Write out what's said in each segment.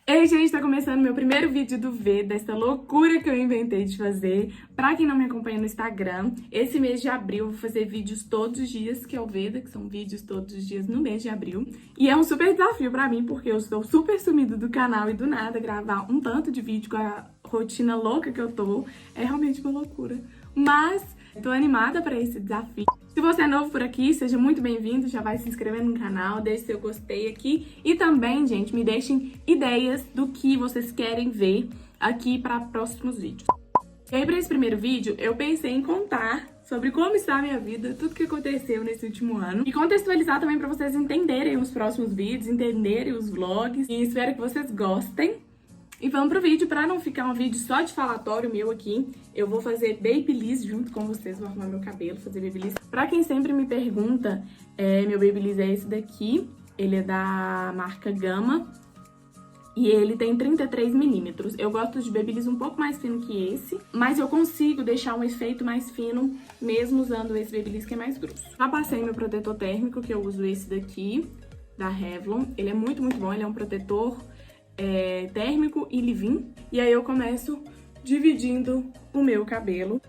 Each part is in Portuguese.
Ei, gente, tá começando meu primeiro vídeo do V, dessa loucura que eu inventei de fazer. Pra quem não me acompanha no Instagram, esse mês de abril eu vou fazer vídeos todos os dias, que é o Veda, que são vídeos todos os dias no mês de abril. E é um super desafio pra mim, porque eu estou super sumida do canal e do nada gravar um tanto de vídeo com a rotina louca que eu tô. É realmente uma loucura. Mas tô animada pra esse desafio. Se você é novo por aqui, seja muito bem-vindo, já vai se inscrevendo no canal, deixe seu gostei aqui e também, gente, me deixem ideias do que vocês querem ver aqui para próximos vídeos. E aí, para esse primeiro vídeo, eu pensei em contar sobre como está a minha vida, tudo que aconteceu nesse último ano e contextualizar também para vocês entenderem os próximos vídeos, entenderem os vlogs e espero que vocês gostem. E vamos pro vídeo, pra não ficar um vídeo só de falatório meu aqui, eu vou fazer babyliss junto com vocês, vou arrumar meu cabelo, fazer babyliss. Pra quem sempre me pergunta, meu babyliss é esse daqui, ele é da marca Gama e ele tem 33 milímetros. Eu gosto de babyliss um pouco mais fino que esse, mas eu consigo deixar um efeito mais fino mesmo usando esse babyliss que é mais grosso. Já passei meu protetor térmico, que eu uso esse daqui, da Revlon, ele é muito bom, ele é um protetor térmico e leave-in. E aí eu começo dividindo o meu cabelo.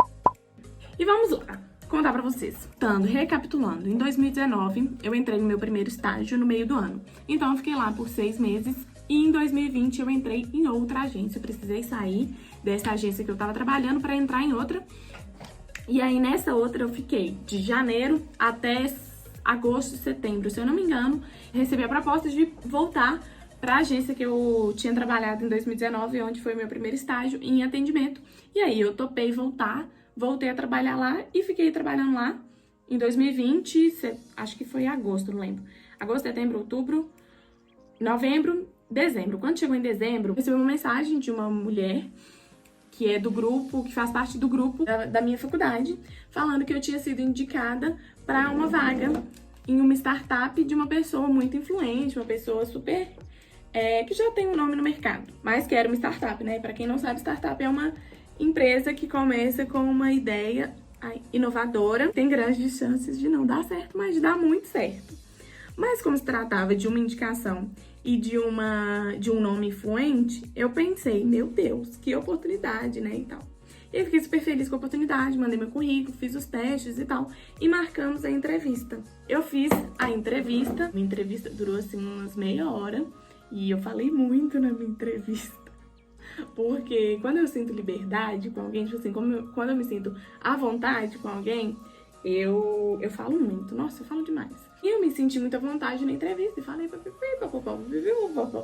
E vamos lá, contar pra vocês. Recapitulando, em 2019 eu entrei no meu primeiro estágio no meio do ano. Então eu fiquei lá por 6 meses e em 2020 eu entrei em outra agência. Eu precisei sair dessa agência que eu tava trabalhando pra entrar em outra. E aí nessa outra eu fiquei de janeiro até agosto, setembro, se eu não me engano. Recebi a proposta de voltar para a agência que eu tinha trabalhado em 2019, onde foi meu primeiro estágio em atendimento. E aí eu topei voltar, voltei a trabalhar lá e fiquei trabalhando lá em 2020, acho que foi agosto, não lembro. Agosto, setembro, outubro, novembro, dezembro. Quando chegou em dezembro, eu recebi uma mensagem de uma mulher que é do grupo, que faz parte do grupo da minha faculdade, falando que eu tinha sido indicada para uma vaga em uma startup de uma pessoa muito influente, uma pessoa super que já tem um nome no mercado, mas que era uma startup, né? Para quem não sabe, startup é uma empresa que começa com uma ideia inovadora, tem grandes chances de não dar certo, mas de dar muito certo. Mas como se tratava de uma indicação e de um nome influente, eu pensei, meu Deus, que oportunidade, né, e tal. E eu fiquei super feliz com a oportunidade, mandei meu currículo, fiz os testes e tal, e marcamos a entrevista. Eu fiz a entrevista, minha entrevista durou assim umas meia hora, e eu falei muito na minha entrevista, porque quando eu sinto liberdade com alguém, tipo assim, quando eu me sinto à vontade com alguém, eu falo muito. Nossa, eu falo demais. E eu me senti muito à vontade na entrevista e falei,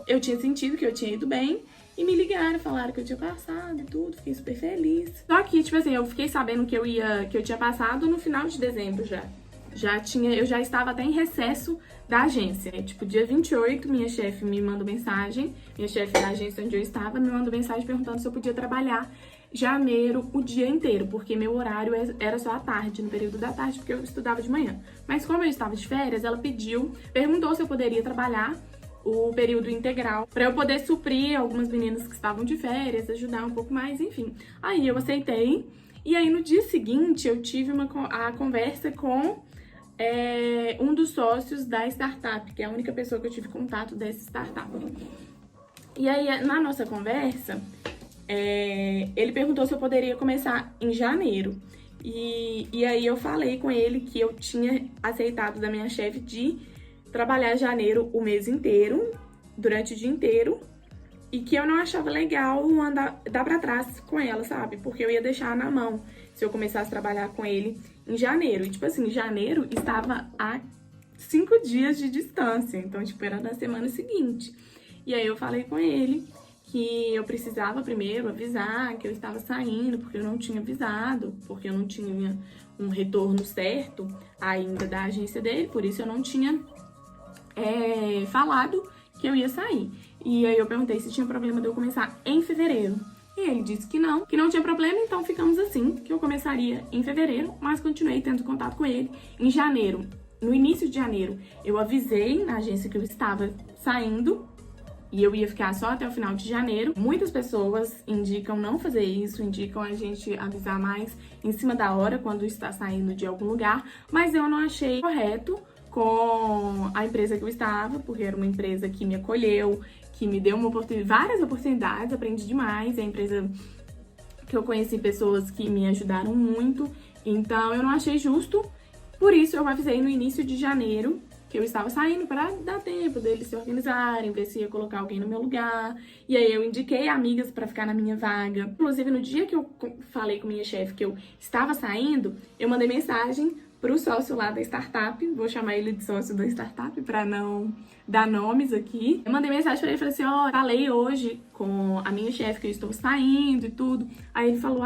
eu tinha sentido que eu tinha ido bem e me ligaram, falaram que eu tinha passado e tudo, fiquei super feliz. Só que, tipo assim, eu fiquei sabendo que eu tinha passado no final de dezembro já. Eu já estava até em recesso da agência. Tipo, dia 28, minha chefe me mandou mensagem, minha chefe da agência onde eu estava me mandou mensagem perguntando se eu podia trabalhar janeiro o dia inteiro, porque meu horário era só à tarde, no período da tarde, porque eu estudava de manhã. Mas como eu estava de férias, ela perguntou se eu poderia trabalhar o período integral, para eu poder suprir algumas meninas que estavam de férias, ajudar um pouco mais, enfim. Aí eu aceitei, e aí no dia seguinte eu tive a conversa com um dos sócios da startup, que é a única pessoa que eu tive contato dessa startup. E aí, na nossa conversa, ele perguntou se eu poderia começar em janeiro. E aí eu falei com ele que eu tinha aceitado da minha chefe de trabalhar janeiro o mês inteiro, durante o dia inteiro, e que eu não achava legal dar pra trás com ela, sabe? Porque eu ia deixar na mão se eu começasse a trabalhar com ele em janeiro. E, tipo assim, janeiro estava a 5 dias de distância. Então, tipo, era na semana seguinte. E aí eu falei com ele que eu precisava primeiro avisar que eu estava saindo, porque eu não tinha avisado, porque eu não tinha um retorno certo ainda da agência dele, por isso eu não tinha falado que eu ia sair. E aí eu perguntei se tinha problema de eu começar em fevereiro. E ele disse que não tinha problema, então ficamos assim, que eu começaria em fevereiro, mas continuei tendo contato com ele em janeiro. No início de janeiro, eu avisei na agência que eu estava saindo e eu ia ficar só até o final de janeiro. Muitas pessoas indicam não fazer isso, indicam a gente avisar mais em cima da hora quando está saindo de algum lugar, mas eu não achei correto com a empresa que eu estava, porque era uma empresa que me acolheu, que me deu várias oportunidades, aprendi demais. É a empresa que eu conheci pessoas que me ajudaram muito, então eu não achei justo. Por isso eu avisei no início de janeiro que eu estava saindo para dar tempo deles se organizarem, ver se ia colocar alguém no meu lugar. E aí eu indiquei amigas para ficar na minha vaga. Inclusive, no dia que eu falei com minha chefe que eu estava saindo, eu mandei mensagem pro sócio lá da startup, vou chamar ele de sócio da startup para não dar nomes aqui. Eu mandei mensagem para ele e falei assim, ó, falei hoje com a minha chefe que eu estou saindo e tudo. Aí ele falou,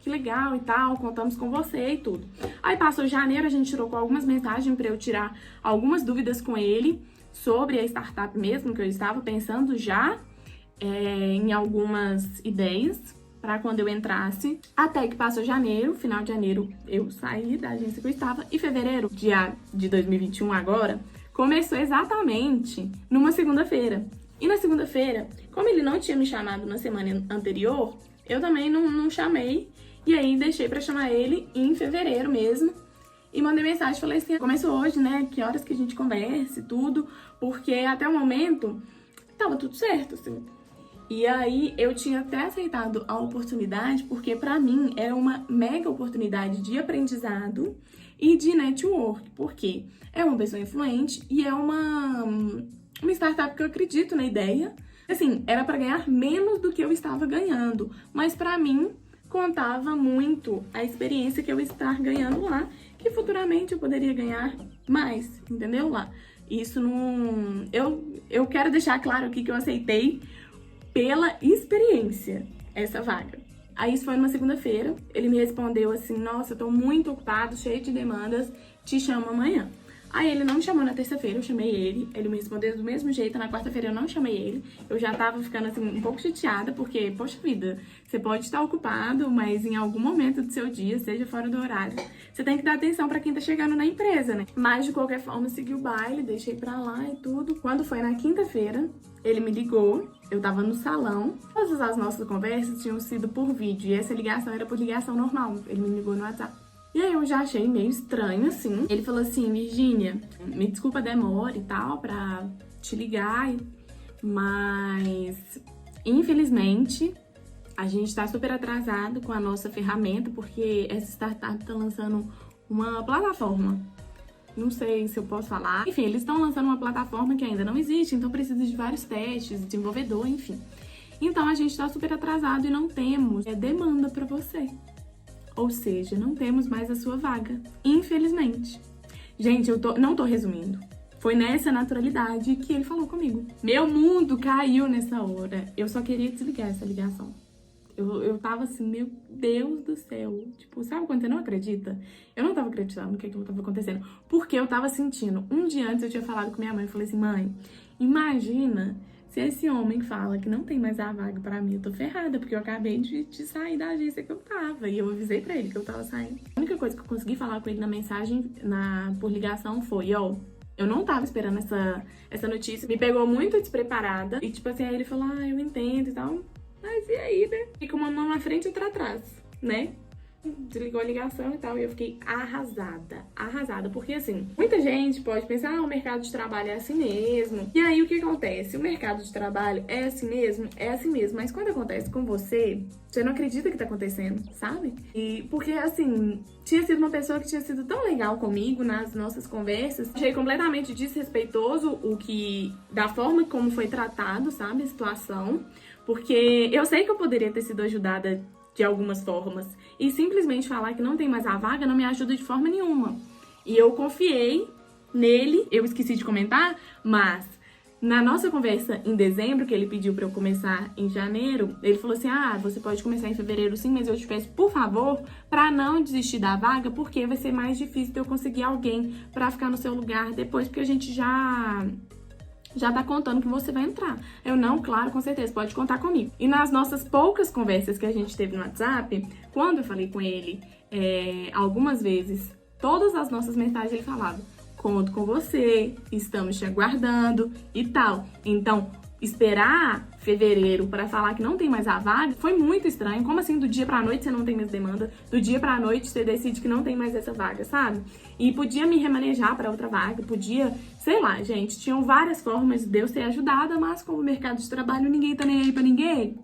que legal e tal, contamos com você e tudo. Aí passou janeiro, a gente trocou algumas mensagens para eu tirar algumas dúvidas com ele sobre a startup mesmo, que eu estava pensando já em algumas ideias para quando eu entrasse. Até que passou janeiro, final de janeiro eu saí da agência que eu estava, e fevereiro, dia de 2021 agora, começou exatamente numa segunda-feira. E na segunda-feira, como ele não tinha me chamado na semana anterior, eu também não chamei, e aí deixei para chamar ele em fevereiro mesmo. E mandei mensagem, falei assim, começou hoje, né, que horas que a gente conversa e tudo, porque até o momento tava tudo certo, assim. E aí eu tinha até aceitado a oportunidade, porque pra mim era uma mega oportunidade de aprendizado e de network, porque é uma pessoa influente e é uma startup que eu acredito na ideia. Assim, era pra ganhar menos do que eu estava ganhando, mas pra mim contava muito a experiência que eu estar ganhando lá, que futuramente eu poderia ganhar mais, entendeu? Lá. Isso não... Eu quero deixar claro aqui que eu aceitei pela experiência, essa vaga. Aí isso foi numa segunda-feira, ele me respondeu assim, nossa, eu tô muito ocupado, cheio de demandas, te chamo amanhã. Aí ele não me chamou na terça-feira, eu chamei ele me respondeu do mesmo jeito, na quarta-feira eu não chamei ele, eu já tava ficando assim um pouco chateada, porque, poxa vida, você pode estar ocupado, mas em algum momento do seu dia, seja fora do horário, você tem que dar atenção pra quem tá chegando na empresa, né? Mas de qualquer forma, segui o baile, deixei pra lá e tudo. Quando foi na quinta-feira, ele me ligou, eu tava no salão, todas as nossas conversas tinham sido por vídeo, e essa ligação era por ligação normal, ele me ligou no WhatsApp. E aí eu já achei meio estranho, assim. Ele falou assim, Virgínia, me desculpa a demora e tal pra te ligar, mas infelizmente a gente tá super atrasado com a nossa ferramenta, porque essa startup tá lançando uma plataforma. Não sei se eu posso falar. Enfim, eles estão lançando uma plataforma que ainda não existe, então precisa de vários testes, desenvolvedor, enfim. Então a gente tá super atrasado e não temos demanda pra você. Ou seja, não temos mais a sua vaga, infelizmente. Gente, não tô resumindo. Foi nessa naturalidade que ele falou comigo. Meu mundo caiu nessa hora. Eu só queria desligar essa ligação. Eu tava assim, meu Deus do céu. Tipo, sabe quando você não acredita? Eu não tava acreditando no que aquilo tava acontecendo. Porque eu tava sentindo. Um dia antes eu tinha falado com minha mãe. Eu falei assim, mãe, imagina se esse homem fala que não tem mais a vaga pra mim, eu tô ferrada, porque eu acabei de sair da agência que eu tava. E eu avisei pra ele que eu tava saindo. A única coisa que eu consegui falar com ele na mensagem, por ligação, foi, ó, eu não tava esperando essa notícia. Me pegou muito despreparada. E tipo assim, aí ele falou, eu entendo e tal. Mas e aí, né? Fica uma mão na frente e outra atrás, né? Desligou a ligação e tal, e eu fiquei arrasada, porque assim, muita gente pode pensar, o mercado de trabalho é assim mesmo, e aí o que acontece? O mercado de trabalho é assim mesmo, mas quando acontece com você, você não acredita que tá acontecendo, sabe? E porque assim, tinha sido uma pessoa que tinha sido tão legal comigo nas nossas conversas, achei completamente desrespeitoso da forma como foi tratado, sabe, a situação, porque eu sei que eu poderia ter sido ajudada de algumas formas, e simplesmente falar que não tem mais a vaga não me ajuda de forma nenhuma. E eu confiei nele, eu esqueci de comentar, mas na nossa conversa em dezembro, que ele pediu pra eu começar em janeiro, ele falou assim, você pode começar em fevereiro sim, mas eu te peço, por favor, pra não desistir da vaga, porque vai ser mais difícil de eu conseguir alguém pra ficar no seu lugar depois, porque a gente já tá contando que você vai entrar. Eu, não, claro, com certeza, pode contar comigo. E nas nossas poucas conversas que a gente teve no WhatsApp, quando eu falei com ele algumas vezes, todas as nossas mensagens ele falava, conto com você, estamos te aguardando e tal. Então, esperar fevereiro para falar que não tem mais a vaga, foi muito estranho. Como assim, do dia pra noite você não tem mais demanda? Do dia pra noite você decide que não tem mais essa vaga, sabe? E podia me remanejar para outra vaga, podia, sei lá, gente, tinham várias formas de Deus ter ajudado, mas como o mercado de trabalho ninguém tá nem aí pra ninguém.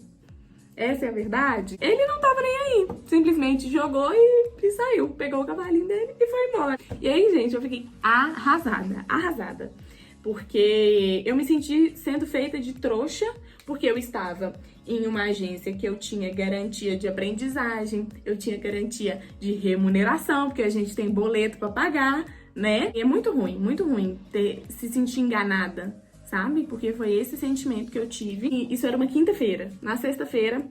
Essa é a verdade. Ele não tava nem aí. Simplesmente jogou e saiu. Pegou o cavalinho dele e foi embora. E aí, gente, eu fiquei arrasada. Porque eu me senti sendo feita de trouxa, porque eu estava em uma agência que eu tinha garantia de aprendizagem, eu tinha garantia de remuneração, porque a gente tem boleto pra pagar, né? E é muito ruim se sentir enganada, sabe? Porque foi esse sentimento que eu tive. E isso era uma quinta-feira. Na sexta-feira,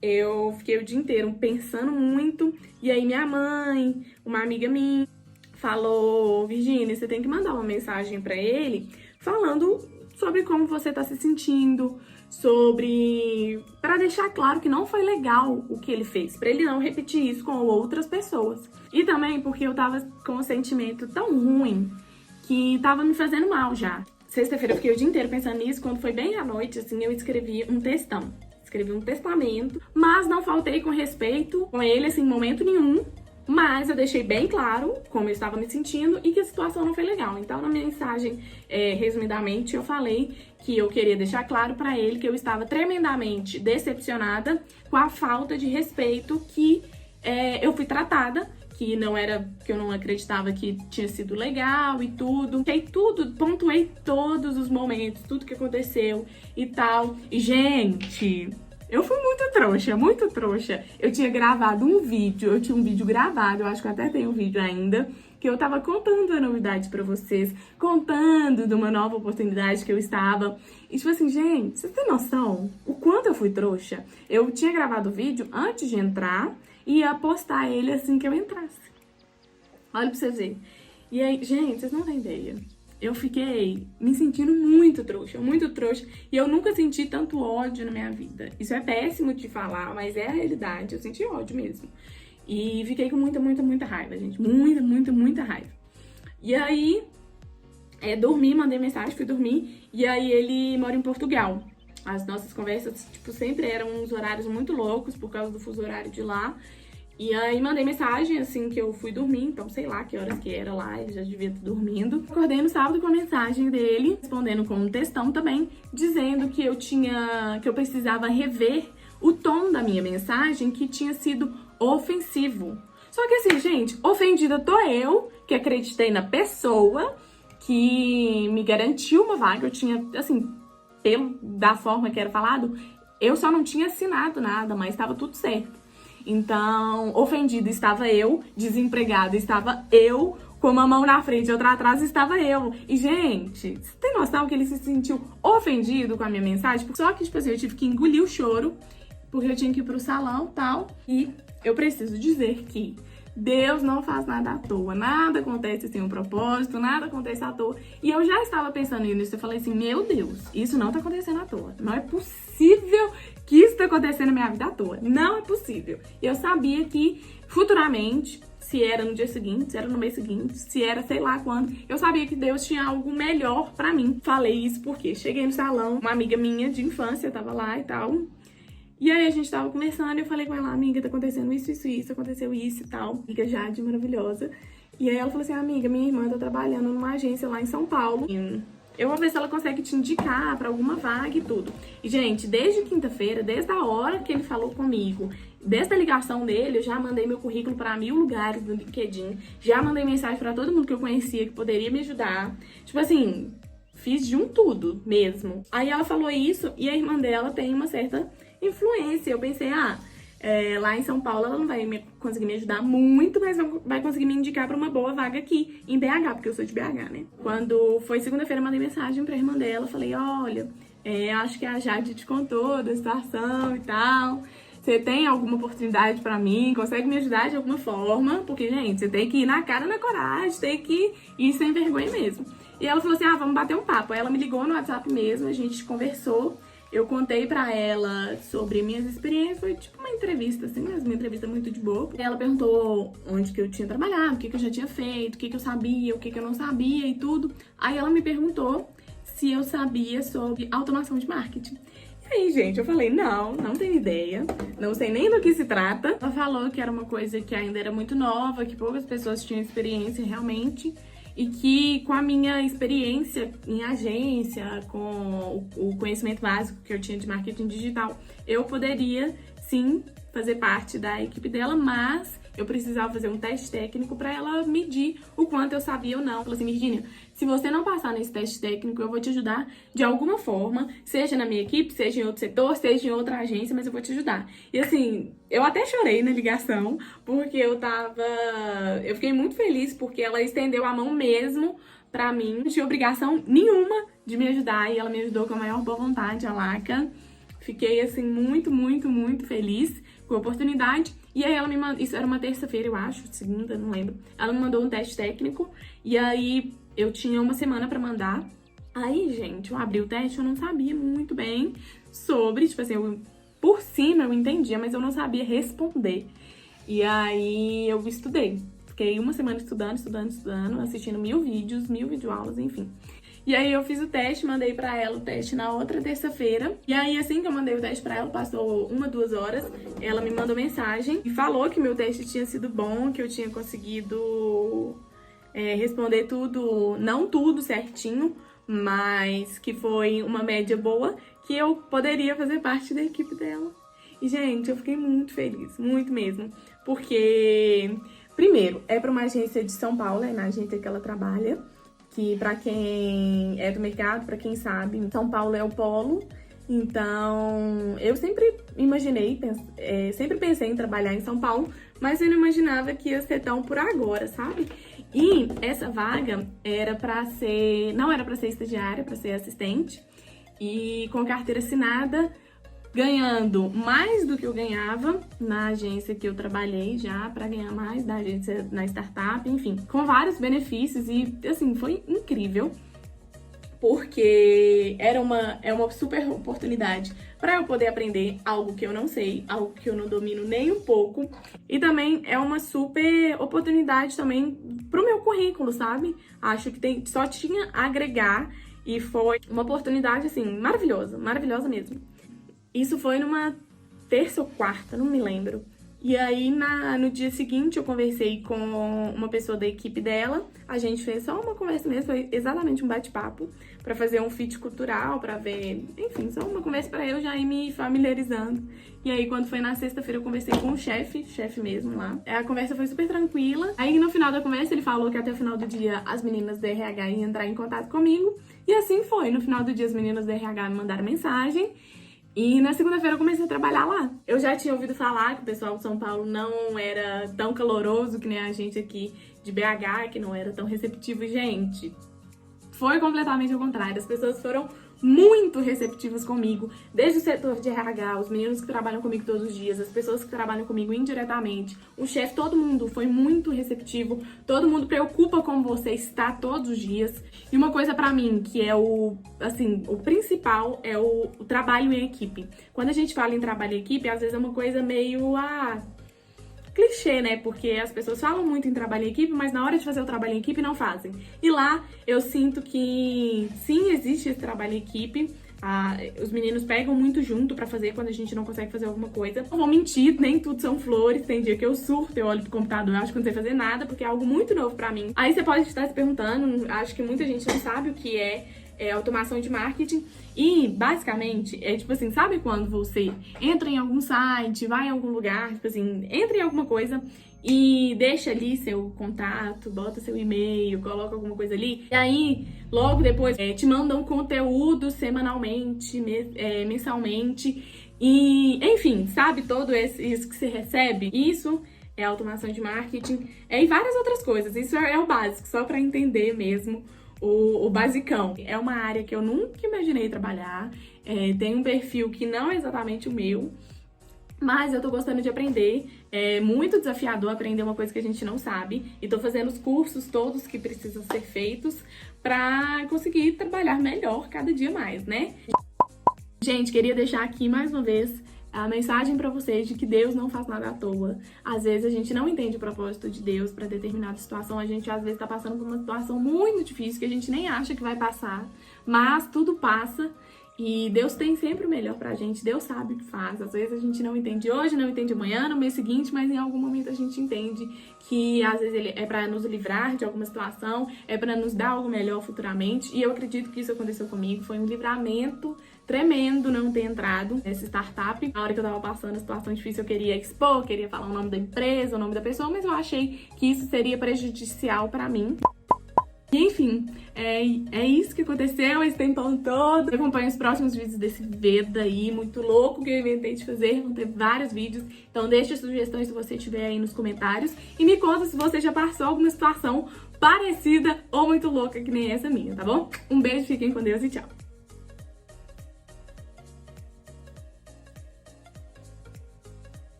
eu fiquei o dia inteiro pensando muito. E aí minha mãe, uma amiga minha, falou: Virgínia, você tem que mandar uma mensagem pra ele falando sobre como você tá se sentindo, pra deixar claro que não foi legal o que ele fez, pra ele não repetir isso com outras pessoas. E também porque eu tava com um sentimento tão ruim que tava me fazendo mal já. Sexta-feira eu fiquei o dia inteiro pensando nisso. Quando foi bem à noite, assim, eu escrevi um textão. Escrevi um testamento, mas não faltei com respeito com ele, assim, em momento nenhum. Mas eu deixei bem claro como eu estava me sentindo e que a situação não foi legal. Então, na minha mensagem, resumidamente, eu falei que eu queria deixar claro pra ele que eu estava tremendamente decepcionada com a falta de respeito que eu fui tratada, que eu não acreditava que tinha sido legal e tudo. Pontuei todos os momentos, tudo que aconteceu e tal. E, gente, eu fui muito trouxa. Eu tinha gravado um vídeo, eu tinha um vídeo gravado, eu acho que eu até tenho um vídeo ainda, que eu tava contando a novidade pra vocês, contando de uma nova oportunidade que eu estava. E tipo assim, gente, vocês têm noção o quanto eu fui trouxa? Eu tinha gravado o vídeo antes de entrar e ia postar ele assim que eu entrasse. Olha pra vocês verem. E aí, gente, vocês não têm ideia. Eu fiquei me sentindo muito trouxa, e eu nunca senti tanto ódio na minha vida. Isso é péssimo de falar, mas é a realidade, eu senti ódio mesmo. E fiquei com muita raiva, gente, muita raiva. E aí, dormi, mandei mensagem, fui dormir, e aí ele mora em Portugal. As nossas conversas, tipo, sempre eram uns horários muito loucos, por causa do fuso horário de lá. E aí mandei mensagem assim que eu fui dormir, então sei lá que horas que era lá, ele já devia estar dormindo. Acordei no sábado com a mensagem dele, respondendo com um textão também, dizendo que eu precisava rever o tom da minha mensagem, que tinha sido ofensivo. Só que assim, gente, ofendida tô eu, que acreditei na pessoa, que me garantiu uma vaga. Eu tinha, assim, da forma que era falado, eu só não tinha assinado nada, mas estava tudo certo. Então, ofendida estava eu, desempregada estava eu, com uma mão na frente e outra atrás estava eu. E, gente, você tem noção que ele se sentiu ofendido com a minha mensagem? Só que, tipo assim, eu tive que engolir o choro, porque eu tinha que ir pro salão e tal. E eu preciso dizer que Deus não faz nada à toa, nada acontece sem um propósito, nada acontece à toa. E eu já estava pensando nisso, eu falei assim, meu Deus, isso não tá acontecendo à toa. Não é possível que isso tá acontecendo na minha vida à toa. Não é possível. E eu sabia que futuramente, se era no dia seguinte, se era no mês seguinte, se era sei lá quando, eu sabia que Deus tinha algo melhor pra mim. Falei isso porque cheguei no salão, uma amiga minha de infância tava lá e tal. E aí a gente tava conversando e eu falei com ela, amiga, tá acontecendo isso, aconteceu isso e tal. Amiga Jade, maravilhosa. E aí ela falou assim, amiga, minha irmã tá trabalhando numa agência lá em São Paulo. Eu vou ver se ela consegue te indicar pra alguma vaga e tudo. E, gente, desde quinta-feira, desde a hora que ele falou comigo, desde a ligação dele, eu já mandei meu currículo pra 1000 lugares no LinkedIn. Já mandei mensagem pra todo mundo que eu conhecia que poderia me ajudar. Tipo assim, fiz de um tudo mesmo. Aí ela falou isso e a irmã dela tem uma certa influência. Eu pensei, lá em São Paulo ela não vai conseguir me ajudar muito, mas vai conseguir me indicar pra uma boa vaga aqui em BH, porque eu sou de BH, né? Quando foi segunda-feira, eu mandei mensagem pra irmã dela, falei, olha, acho que a Jade te contou da situação e tal. Você tem alguma oportunidade pra mim? Consegue me ajudar de alguma forma? Porque, gente, você tem que ir na cara, na coragem, tem que ir sem vergonha mesmo. E ela falou assim, vamos bater um papo. Aí ela me ligou no WhatsApp mesmo, a gente conversou. Eu contei pra ela sobre minhas experiências, foi tipo uma entrevista, assim, mas uma entrevista muito de boa. Ela perguntou onde que eu tinha trabalhado, o que que eu já tinha feito, o que que eu sabia, o que que eu não sabia e tudo. Aí ela me perguntou se eu sabia sobre automação de marketing. E aí, gente, eu falei, não tenho ideia, não sei nem do que se trata. Ela falou que era uma coisa que ainda era muito nova, que poucas pessoas tinham experiência realmente, e que com a minha experiência em agência, com o conhecimento básico que eu tinha de marketing digital, eu poderia, sim, fazer parte da equipe dela, mas eu precisava fazer um teste técnico para ela medir o quanto eu sabia ou não. Ela falou assim, Virgínia, se você não passar nesse teste técnico, eu vou te ajudar de alguma forma, seja na minha equipe, seja em outro setor, seja em outra agência, mas eu vou te ajudar. E assim, eu até chorei na ligação, porque eu fiquei muito feliz, porque ela estendeu a mão mesmo pra mim. Não tinha obrigação nenhuma de me ajudar, e ela me ajudou com a maior boa vontade, a Laca. Fiquei, assim, muito feliz com a oportunidade. E aí ela me mandou, isso era uma terça-feira, eu acho, segunda, não lembro. Ela me mandou um teste técnico, e aí eu tinha uma semana pra mandar. Aí, gente, eu abri o teste, eu não sabia muito bem sobre, tipo assim, por cima eu entendia, mas eu não sabia responder. E aí eu estudei. Fiquei uma semana estudando, assistindo 1000 vídeos, 1000 videoaulas, enfim. E aí eu fiz o teste, mandei pra ela o teste na outra terça-feira. E aí assim que eu mandei o teste pra ela, passou 1-2 horas, ela me mandou mensagem e falou que meu teste tinha sido bom, que eu tinha conseguido responder tudo, não tudo certinho, mas que foi uma média boa, que eu poderia fazer parte da equipe dela. E, gente, eu fiquei muito feliz, muito mesmo, porque, primeiro, é pra uma agência de São Paulo, é na agência que ela trabalha, que pra quem é do mercado, pra quem sabe, São Paulo é o polo. Então, eu sempre imaginei, sempre pensei em trabalhar em São Paulo, mas eu não imaginava que ia ser tão por agora, sabe? E essa vaga não era pra ser estagiária, pra ser assistente, e com carteira assinada, ganhando mais do que eu ganhava na agência que eu trabalhei já, pra ganhar mais da agência na startup, enfim, com vários benefícios e, assim, foi incrível, porque é uma super oportunidade para eu poder aprender algo que eu não sei, algo que eu não domino nem um pouco, e também é uma super oportunidade também pro meu currículo, sabe? Acho que só tinha a agregar e foi uma oportunidade, assim, maravilhosa, maravilhosa mesmo. Isso foi numa terça ou quarta, não me lembro. E aí, no dia seguinte, eu conversei com uma pessoa da equipe dela. A gente fez só uma conversa mesmo, foi exatamente um bate-papo, pra fazer um fit cultural, pra ver... Enfim, só uma conversa pra eu já ir me familiarizando. E aí, quando foi na sexta-feira, eu conversei com o chefe mesmo lá. A conversa foi super tranquila. Aí, no final da conversa, ele falou que até o final do dia as meninas da RH iam entrar em contato comigo. E assim foi. No final do dia, as meninas da RH me mandaram mensagem. E na segunda-feira eu comecei a trabalhar lá. Eu já tinha ouvido falar que o pessoal de São Paulo não era tão caloroso que nem a gente aqui de BH, que não era tão receptivo. Gente, foi completamente ao contrário. As pessoas foram muito receptivas comigo, desde o setor de RH, os meninos que trabalham comigo todos os dias, as pessoas que trabalham comigo indiretamente, o chefe, todo mundo foi muito receptivo, todo mundo preocupa com você estar todos os dias. E uma coisa pra mim, que é o principal, é o trabalho em equipe. Quando a gente fala em trabalho em equipe, às vezes é uma coisa meio clichê, né? Porque as pessoas falam muito em trabalho em equipe, mas na hora de fazer o trabalho em equipe não fazem. E lá eu sinto que sim, existe esse trabalho em equipe. Os meninos pegam muito junto pra fazer quando a gente não consegue fazer alguma coisa. Não vou mentir, nem tudo são flores. Tem dia que eu surto, eu olho pro computador, eu acho que não sei fazer nada, porque é algo muito novo pra mim. Aí você pode estar se perguntando, acho que muita gente não sabe o que é automação de marketing. E, basicamente, é tipo assim, sabe quando você entra em algum site, vai em algum lugar, tipo assim, entra em alguma coisa e deixa ali seu contato, bota seu e-mail, coloca alguma coisa ali, e aí, logo depois, te mandam conteúdo semanalmente, mensalmente, e, enfim, sabe, isso que você recebe? Isso é automação de marketing, e várias outras coisas. Isso é o básico, só pra entender mesmo o basicão. É uma área que eu nunca imaginei trabalhar, tem um perfil que não é exatamente o meu, mas eu tô gostando de aprender. É muito desafiador aprender uma coisa que a gente não sabe, e tô fazendo os cursos todos que precisam ser feitos pra conseguir trabalhar melhor cada dia mais, né? Gente, queria deixar aqui mais uma vez a mensagem pra vocês de que Deus não faz nada à toa. Às vezes a gente não entende o propósito de Deus pra determinada situação, a gente às vezes tá passando por uma situação muito difícil que a gente nem acha que vai passar, mas tudo passa. E Deus tem sempre o melhor pra gente, Deus sabe o que faz. Às vezes a gente não entende hoje, não entende amanhã, no mês seguinte, mas em algum momento a gente entende que às vezes ele é pra nos livrar de alguma situação, é pra nos dar algo melhor futuramente. E eu acredito que isso aconteceu comigo, foi um livramento tremendo não ter entrado nessa startup. Na hora que eu tava passando a situação difícil, eu queria expor, queria falar o nome da empresa, o nome da pessoa, mas eu achei que isso seria prejudicial pra mim. E enfim, é isso que aconteceu esse tempão todo. Acompanhe os próximos vídeos desse Veda aí, muito louco, que eu inventei de fazer. Vão ter vários vídeos, então deixe sugestões se você tiver aí nos comentários. E me conta se você já passou alguma situação parecida ou muito louca que nem essa minha, tá bom? Um beijo, fiquem com Deus e tchau!